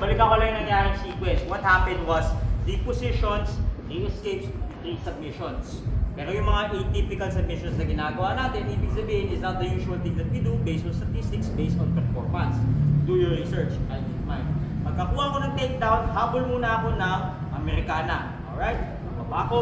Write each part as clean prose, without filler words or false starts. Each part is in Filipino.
balikan ko lang yung nangyaring sequence. What happened was, 3 positions, 3 escapes, 3 submissions. Pero yung mga atypical submissions na ginagawa natin, ibig sabihin is not the usual thing that we do based on statistics, based on performance. Do your research, I did mine. Pagkakuha ko ng takedown, habol muna ako ng Americana. Alright? Baba ko.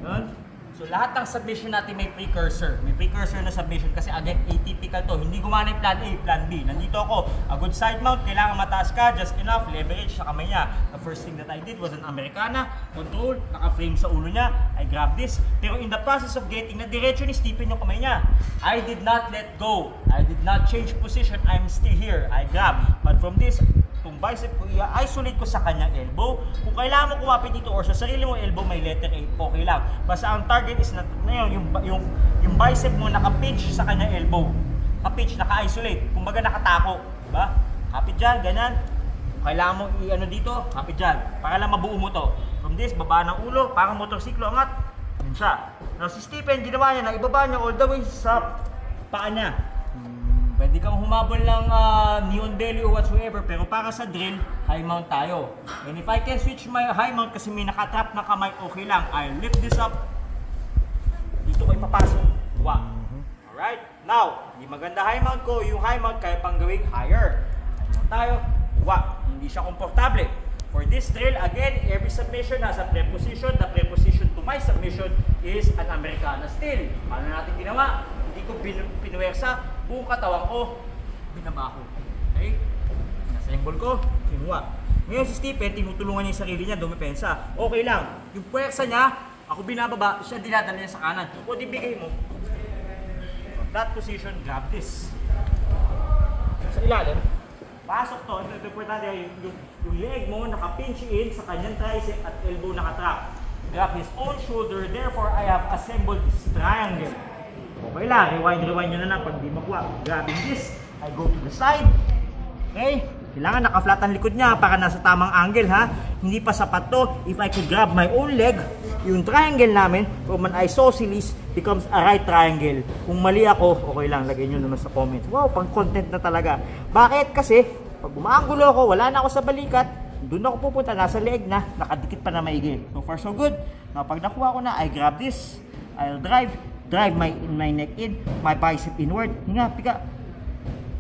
Yun. So lahat ng submission natin may precursor. May precursor na submission kasi again, atypical to. Hindi gumana yung plan A, plan B. Nandito ako. A good side mount, kailangan mataas ka, just enough, leverage sa kamay niya. The first thing that I did was an Americana, control, naka-frame sa ulo niya. I grabbed this. Pero in the process of getting na diretso ni Stephen yung kamay niya, I did not let go. I did not change position. I'm still here. I grab. But from this, itong bicep ko, i-isolate ko sa kanyang elbow. Kung kailangan mo kumapit dito or sa sarili mo elbow, may letter A, okay lang. Basta ang target is na yung bicep mo naka-pinch sa kanyang elbow. Naka-pinch, naka-isolate. Kumbaga nakatako. Diba? Kapit dyan, ganyan. Kung kailangan mo i-ano dito, kapit dyan. Para lang mabuo mo to. From this, baba ng ulo, parang motorsiklo, angat. Yun siya. Now si Stephen, ginawa niya na ibaba niya all the way sa paa niya. Pwede kang humabol ng neon belly or whatsoever, pero para sa drill, high mount tayo. And if I can switch my high mount kasi may nakatrap na kamay, okay lang. I'll lift this up. Dito ko ipapasok. Wow. Alright? Now, hindi maganda high mount ko. Yung high mount kaya pang gawing higher. High mount tayo. Wow. Hindi siya komportable. For this drill, again, every submission has a preposition. The preposition to my submission is an Americana still. Paano natin ginawa? Hindi ko pinuwersa, buong katawan ko, binaba ko. Okay? Nasa yung ball ko, kinuha. Ngayon si Stephen, tinutulungan niya yung sarili niya, dumipensa. Okay lang. Yung puwersa niya, ako binababa, siya dinadala niya sa kanan. O di bigay mo. From that position, grab this. Sa ilalim, pasok to. Ito importante, yung leg mo naka-pinch in sa kanyang tricep at elbow nakatrap. Grab his own shoulder, therefore I have assembled this triangle. Okay lang, rewind nyo na lang pag di makuha. Grabbing this, I go to the side. Okay? Kailangan naka-flat ang likod niya para nasa tamang angle ha. Hindi pa sapat to. If I could grab my own leg, yung triangle namin from an isosceles becomes a right triangle. Kung mali ako, okay lang, lagay nyo naman sa comments. Wow, pang content na talaga. Bakit? Kasi, pag umaanggulo ako, wala na ako sa balikat, doon ako pupunta, nasa leg na, nakadikit pa na maigi. So far so good. Now, pag nakuha ko na, I grab this, I'll drive my neck in, my bicep inward. Hinga, pika.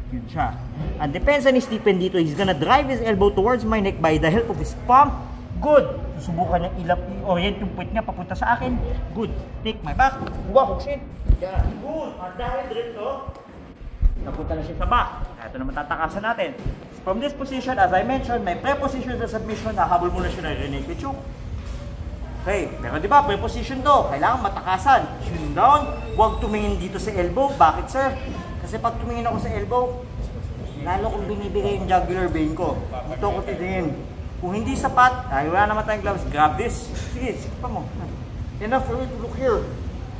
Yun siya. And depends on Stephen dito, he's gonna drive his elbow towards my neck by the help of his palm. Good. Susubukan niya i-orient yung puwet niya papunta sa akin. Good. Take my back. Buwa, huksin. Yeah. Good. At dahil drill to, napunta na siya sa back. Ito naman tatakasan natin. From this position, as I mentioned, may preposition sa submission, nahabol muna siya na Rene Pichuk. Okay, pero di ba, preposition to, kailangan matakasan. Chin down, huwag tumingin dito sa elbow. Bakit sir? Kasi pag tumingin ako sa elbow, lalo kong binibigay yung jugular vein ko. Ito ko titingin. Kung hindi sapat, ay wala naman tayong gloves, grab this. Sige, sige pa mo. Enough for you to look here.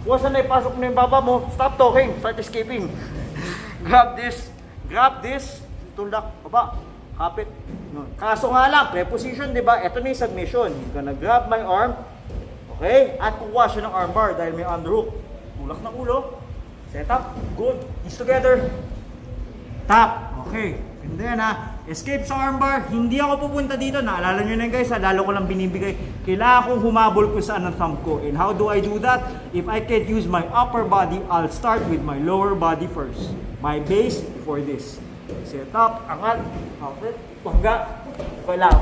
Once na ipasok mo yung baba mo, stop talking, start escaping. Grab this, tulak, baba, kapit. Kaso nga lang, preposition, di ba? Ito na yung submission. He's gonna grab my arm. Okay? At kukuha siya ng armbar dahil may underhook. Tulak ng ulo. Set up. Good. Knees together. Tap. Okay. And then escape sa armbar. Hindi ako pupunta dito. Naalala nyo na guys, lalo ko lang binibigay. Kailangan kong humabol kung saan ang thumb ko. And how do I do that? If I can't use my upper body, I'll start with my lower body first. My base before this. Set up. Angat. Outlet. Pangga. Okay lang.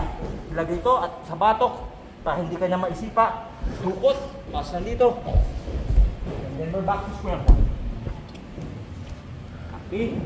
Ilagay ito at sa batok. Para hindi kanya maisipa. Dukot. Pas nandito. And then we're back to square one. Copy.